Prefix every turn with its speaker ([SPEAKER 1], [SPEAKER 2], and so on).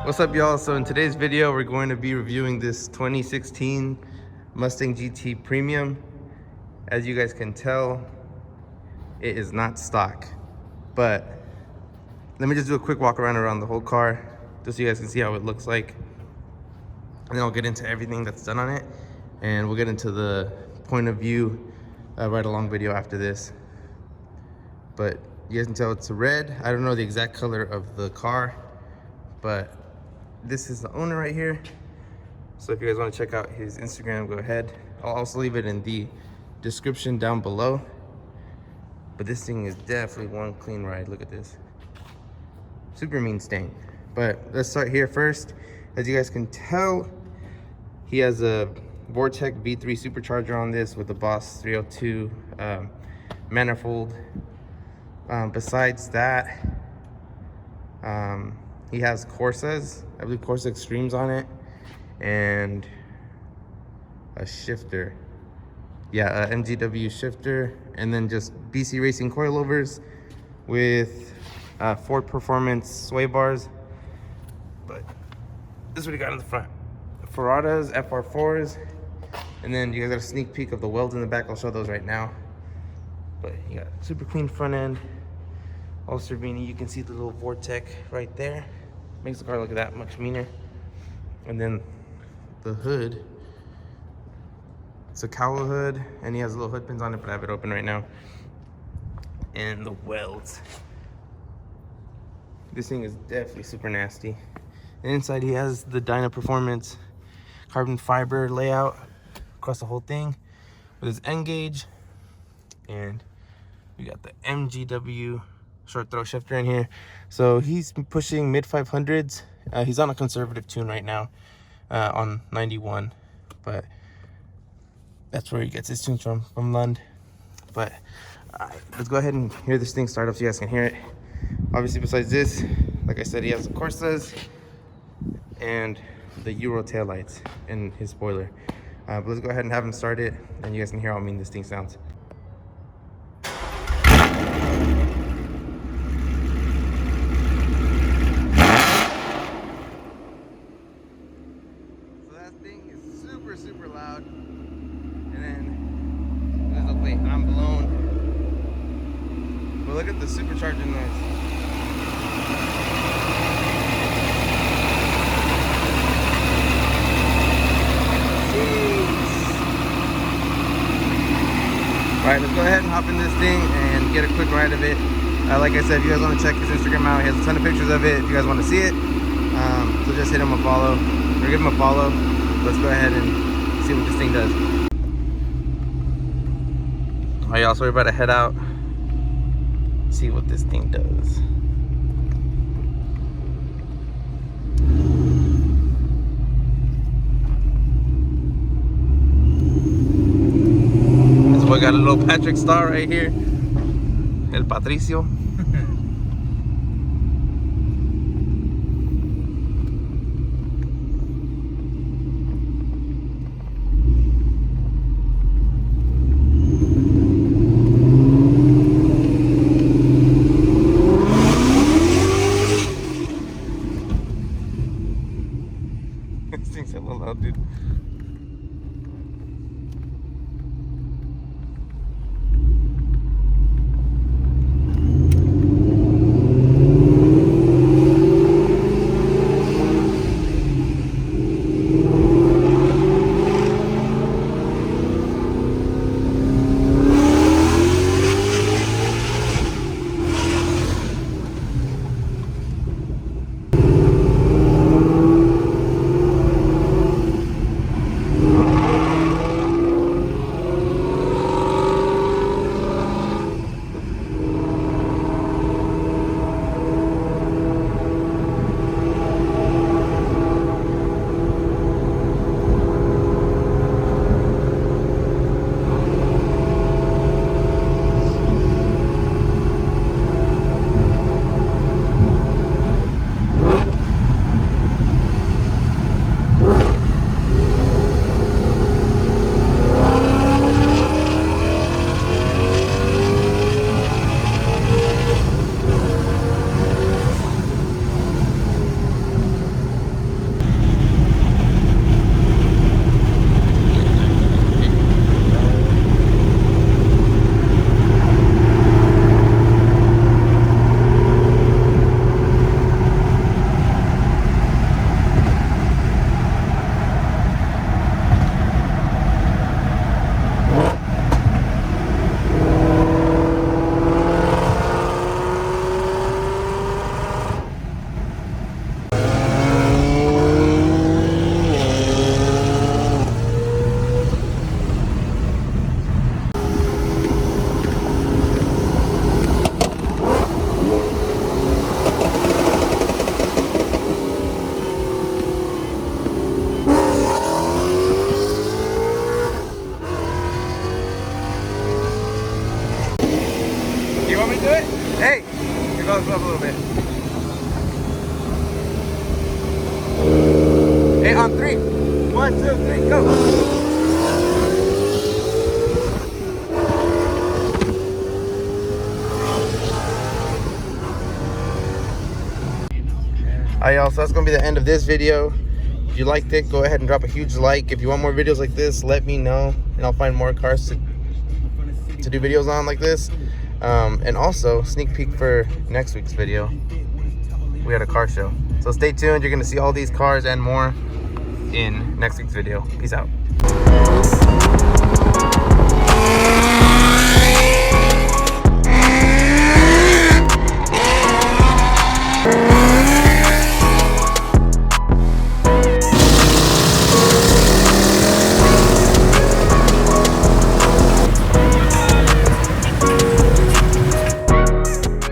[SPEAKER 1] What's up, y'all? So in today's video we're going to be reviewing this 2016 Mustang GT Premium. As you guys can tell, it is not stock, but let me just do a quick walk around the whole car just so you guys can see how it looks like, and then I'll get into everything that's done on it, and we'll get into the point of view ride along video after this. But you guys can tell it's a red. I don't know the exact color of the car, but this is the owner right here. So if you guys want to check out his Instagram, go ahead. I'll also leave it in the description down below. But this thing is definitely one clean ride. Look at this. Super mean stain. But let's start here first. As you guys can tell, he has a Vortech V3 supercharger on this with the Boss 302 manifold. Besides that, he has Corsas, I believe Corsa Extremes on it, and a shifter. Yeah, a MGW shifter, and then just BC Racing coilovers with Ford Performance sway bars. But this is what he got in the front. Ferratas, FR4s, and then you guys got a sneak peek of the welds in the back. I'll show those right now. But you got super clean front end. All Cervini, you can see the little Vortech right there. Makes the car look that much meaner. And then the hood, it's a cowl hood, and he has little hood pins on it, but I have it open right now. And the welds. This thing is definitely super nasty. And inside he has the Dyna Performance carbon fiber layout across the whole thing with his N gauge. And we got the MGW short throw shifter in here. So he's pushing mid 500s. He's on a conservative tune right now on 91, but that's where he gets his tunes from Lund. But let's go ahead and hear this thing start up so you guys can hear it. Obviously, besides this, like I said, he has the Corsas and the Euro taillights in his spoiler. But let's go ahead and have him start it, and you guys can hear how mean this thing sounds. Super loud, and then there's a wait, I'm blown. But look at the supercharging noise. Alright, let's go ahead and hop in this thing and get a quick ride of it. Like I said, if you guys want to check his Instagram out, he has a ton of pictures of it if you guys want to see it. So just hit him a follow, or give him a follow. Let's go ahead and see what this thing does. Alright, y'all, so we're about to head out, see what this thing does. This boy got a little Patrick star right here, El Patricio. This thing's a little loud, dude. little bit. Hey, on 3. 1, 2, 3, go. Alright, y'all, so that's gonna be the end of this video. If you liked it, go ahead and drop a huge like. If you want more videos like this, let me know, and I'll find more cars to do videos on like this. And also, sneak peek for next week's video. We had a car show. So stay tuned, you're gonna see all these cars and more in next week's video. Peace out.